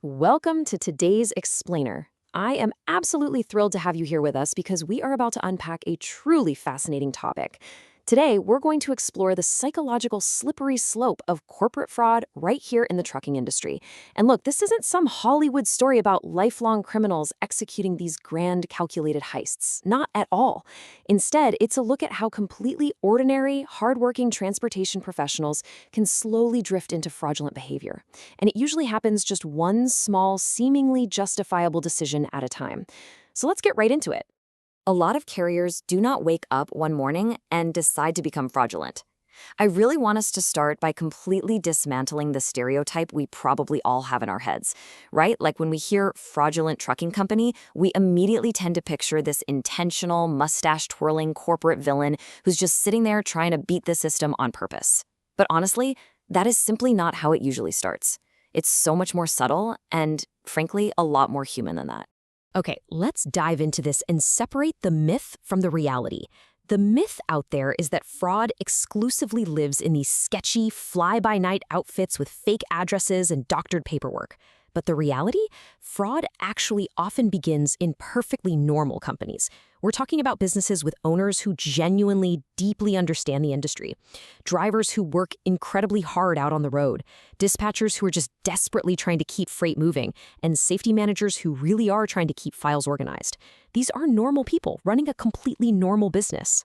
Welcome to today's Explainer. I am absolutely thrilled to have you here with us because we are about to unpack a truly fascinating topic. Today, we're going to explore the psychological slippery slope of corporate fraud right here in the trucking industry. And look, this isn't some Hollywood story about lifelong criminals executing these grand calculated heists. Not at all. Instead, it's a look at how completely ordinary, hardworking transportation professionals can slowly drift into fraudulent behavior. And it usually happens just one small, seemingly justifiable decision at a time. So let's get right into it. A lot of carriers do not wake up one morning and decide to become fraudulent. I really want us to start by completely dismantling the stereotype we probably all have in our heads, right? Like when we hear fraudulent trucking company, we immediately tend to picture this intentional, mustache-twirling corporate villain who's just sitting there trying to beat the system on purpose. But honestly, that is simply not how it usually starts. It's so much more subtle and, frankly, a lot more human than that. Okay, let's dive into this and separate the myth from the reality. The myth out there is that fraud exclusively lives in these sketchy, fly-by-night outfits with fake addresses and doctored paperwork. But the reality? Fraud actually often begins in perfectly normal companies. We're talking about businesses with owners who genuinely, deeply understand the industry, drivers who work incredibly hard out on the road, dispatchers who are just desperately trying to keep freight moving, and safety managers who really are trying to keep files organized. These are normal people running a completely normal business.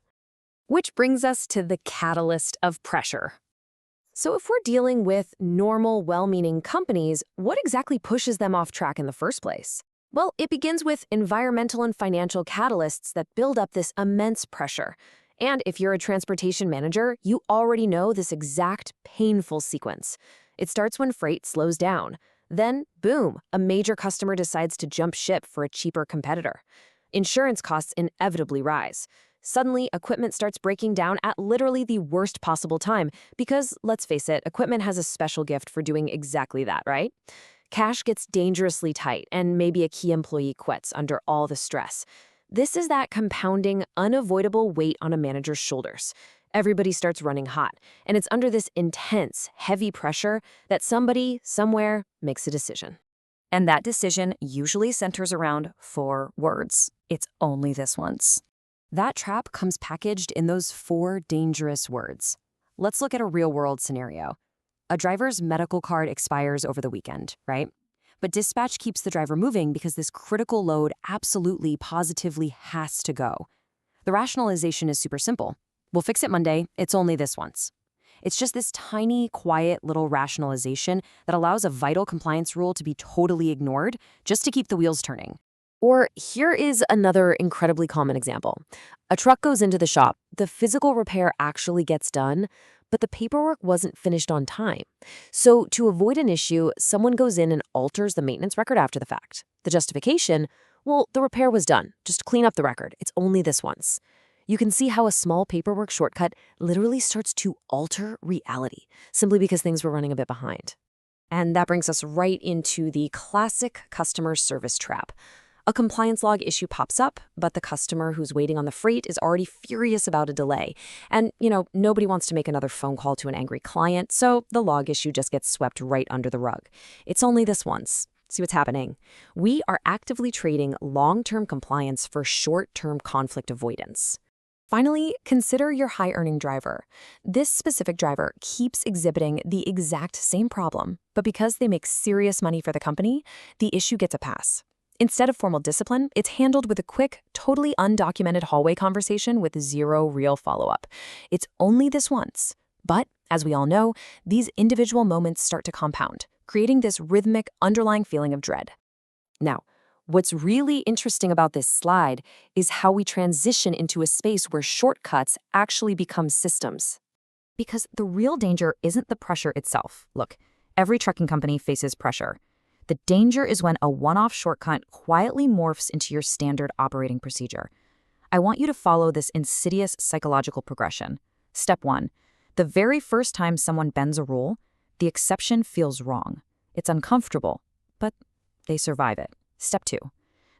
Which brings us to the catalyst of pressure. So if we're dealing with normal, well-meaning companies, what exactly pushes them off track in the first place? Well, it begins with environmental and financial catalysts that build up this immense pressure. And if you're a transportation manager, you already know this exact painful sequence. It starts when freight slows down. Then, boom, a major customer decides to jump ship for a cheaper competitor. Insurance costs inevitably rise. Suddenly, equipment starts breaking down at literally the worst possible time because, let's face it, equipment has a special gift for doing exactly that, right? Cash gets dangerously tight, and maybe a key employee quits under all the stress. This is that compounding, unavoidable weight on a manager's shoulders. Everybody starts running hot, and it's under this intense, heavy pressure that somebody, somewhere, makes a decision. And that decision usually centers around 4 words. It's only this once. That trap comes packaged in those 4 dangerous words. Let's look at a real-world scenario. A driver's medical card expires over the weekend, right? But dispatch keeps the driver moving because this critical load absolutely, positively has to go. The rationalization is super simple. We'll fix it Monday, it's only this once. It's just this tiny, quiet little rationalization that allows a vital compliance rule to be totally ignored just to keep the wheels turning. Or here is another incredibly common example. A truck goes into the shop, the physical repair actually gets done, but the paperwork wasn't finished on time. So to avoid an issue, someone goes in and alters the maintenance record after the fact. The justification? Well, the repair was done. Just clean up the record. It's only this once. You can see how a small paperwork shortcut literally starts to alter reality, simply because things were running a bit behind. And that brings us right into the classic customer service trap. A compliance log issue pops up, but the customer who's waiting on the freight is already furious about a delay. And, nobody wants to make another phone call to an angry client, so the log issue just gets swept right under the rug. It's only this once. See what's happening? We are actively trading long-term compliance for short-term conflict avoidance. Finally, consider your high-earning driver. This specific driver keeps exhibiting the exact same problem, but because they make serious money for the company, the issue gets a pass. Instead of formal discipline, it's handled with a quick, totally undocumented hallway conversation with zero real follow-up. It's only this once. But, as we all know, these individual moments start to compound, creating this rhythmic, underlying feeling of dread. Now, what's really interesting about this slide is how we transition into a space where shortcuts actually become systems. Because the real danger isn't the pressure itself. Look, every trucking company faces pressure. The danger is when a one-off shortcut quietly morphs into your standard operating procedure. I want you to follow this insidious psychological progression. Step 1. The very first time someone bends a rule, the exception feels wrong. It's uncomfortable, but they survive it. Step 2.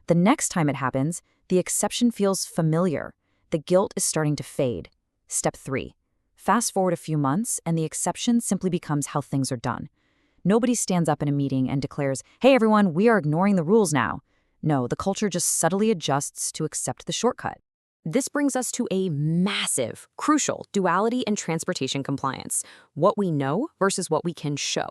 The next time it happens, the exception feels familiar. The guilt is starting to fade. Step 3. Fast forward a few months, and the exception simply becomes how things are done. Nobody stands up in a meeting and declares, "Hey everyone, we are ignoring the rules now." No, the culture just subtly adjusts to accept the shortcut. This brings us to a massive, crucial duality in transportation compliance: what we know versus what we can show.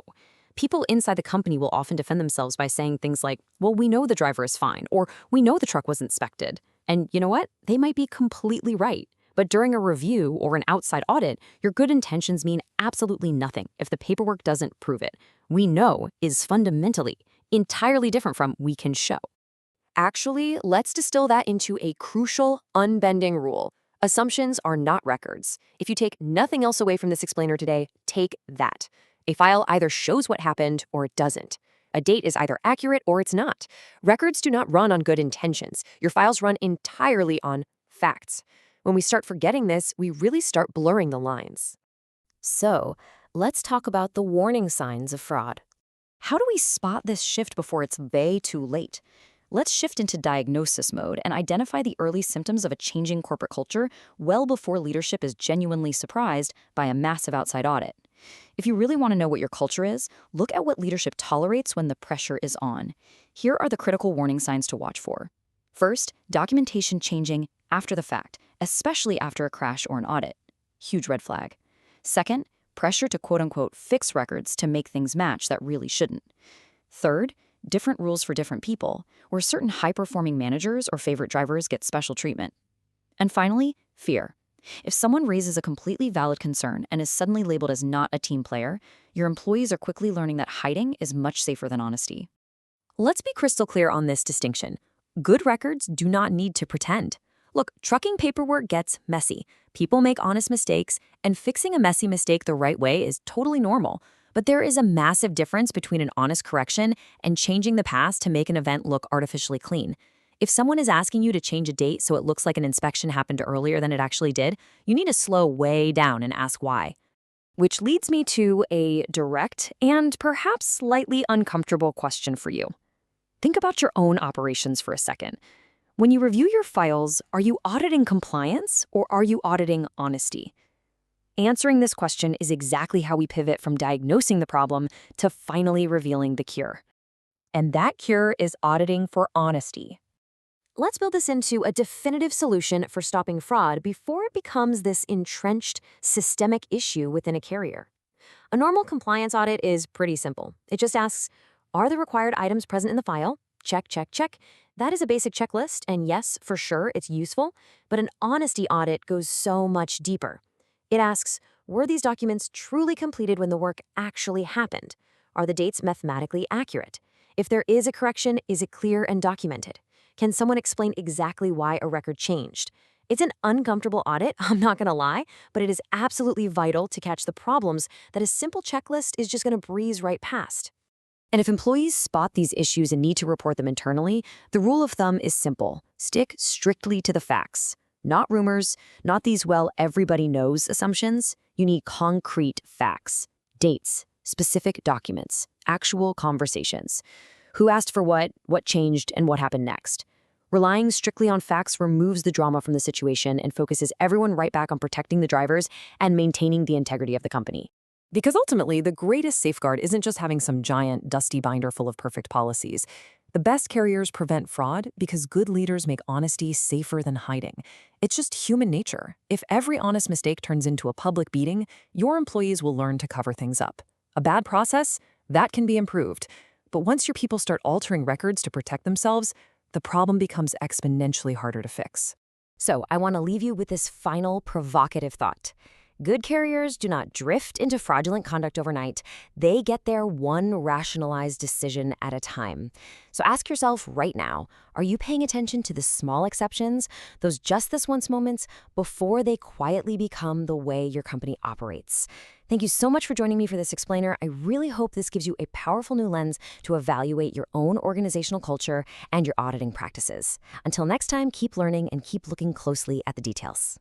People inside the company will often defend themselves by saying things like, well, we know the driver is fine, or we know the truck was inspected. And you know what? They might be completely right. But during a review or an outside audit, your good intentions mean absolutely nothing if the paperwork doesn't prove it. We know is fundamentally entirely different from we can show. Actually, let's distill that into a crucial, unbending rule. Assumptions are not records. If you take nothing else away from this explainer today, take that. A file either shows what happened or it doesn't. A date is either accurate or it's not. Records do not run on good intentions. Your files run entirely on facts. When we start forgetting this, we really start blurring the lines. So, let's talk about the warning signs of fraud. How do we spot this shift before it's way too late? Let's shift into diagnosis mode and identify the early symptoms of a changing corporate culture well before leadership is genuinely surprised by a massive outside audit. If you really want to know what your culture is, look at what leadership tolerates when the pressure is on. Here are the critical warning signs to watch for. First, documentation changing after the fact, especially after a crash or an audit. Huge red flag. Second, pressure to quote-unquote fix records to make things match that really shouldn't. Third, different rules for different people, where certain high-performing managers or favorite drivers get special treatment. And finally, fear. If someone raises a completely valid concern and is suddenly labeled as not a team player, your employees are quickly learning that hiding is much safer than honesty. Let's be crystal clear on this distinction. Good records do not need to pretend. Look, trucking paperwork gets messy. People make honest mistakes, and fixing a messy mistake the right way is totally normal. But there is a massive difference between an honest correction and changing the past to make an event look artificially clean. If someone is asking you to change a date so it looks like an inspection happened earlier than it actually did, you need to slow way down and ask why. Which leads me to a direct and perhaps slightly uncomfortable question for you. Think about your own operations for a second. When you review your files, are you auditing compliance or are you auditing honesty? Answering this question is exactly how we pivot from diagnosing the problem to finally revealing the cure. And that cure is auditing for honesty. Let's build this into a definitive solution for stopping fraud before it becomes this entrenched, systemic issue within a carrier. A normal compliance audit is pretty simple. It just asks, are the required items present in the file? Check, check, check. That is a basic checklist, and yes, for sure, it's useful, but an honesty audit goes so much deeper. It asks, were these documents truly completed when the work actually happened? Are the dates mathematically accurate? If there is a correction, is it clear and documented? Can someone explain exactly why a record changed? It's an uncomfortable audit, I'm not going to lie, but it is absolutely vital to catch the problems that a simple checklist is just going to breeze right past. And if employees spot these issues and need to report them internally, the rule of thumb is simple. Stick strictly to the facts. Not rumors, not these, well, everybody knows assumptions. You need concrete facts, dates, specific documents, actual conversations. Who asked for what changed, and what happened next. Relying strictly on facts removes the drama from the situation and focuses everyone right back on protecting the drivers and maintaining the integrity of the company. Because ultimately, the greatest safeguard isn't just having some giant, dusty binder full of perfect policies. The best carriers prevent fraud because good leaders make honesty safer than hiding. It's just human nature. If every honest mistake turns into a public beating, your employees will learn to cover things up. A bad process? That can be improved. But once your people start altering records to protect themselves, the problem becomes exponentially harder to fix. So I want to leave you with this final provocative thought. Good carriers do not drift into fraudulent conduct overnight. They get there one rationalized decision at a time. So ask yourself right now, are you paying attention to the small exceptions, those just this once moments, before they quietly become the way your company operates? Thank you so much for joining me for this explainer. I really hope this gives you a powerful new lens to evaluate your own organizational culture and your auditing practices. Until next time, keep learning and keep looking closely at the details.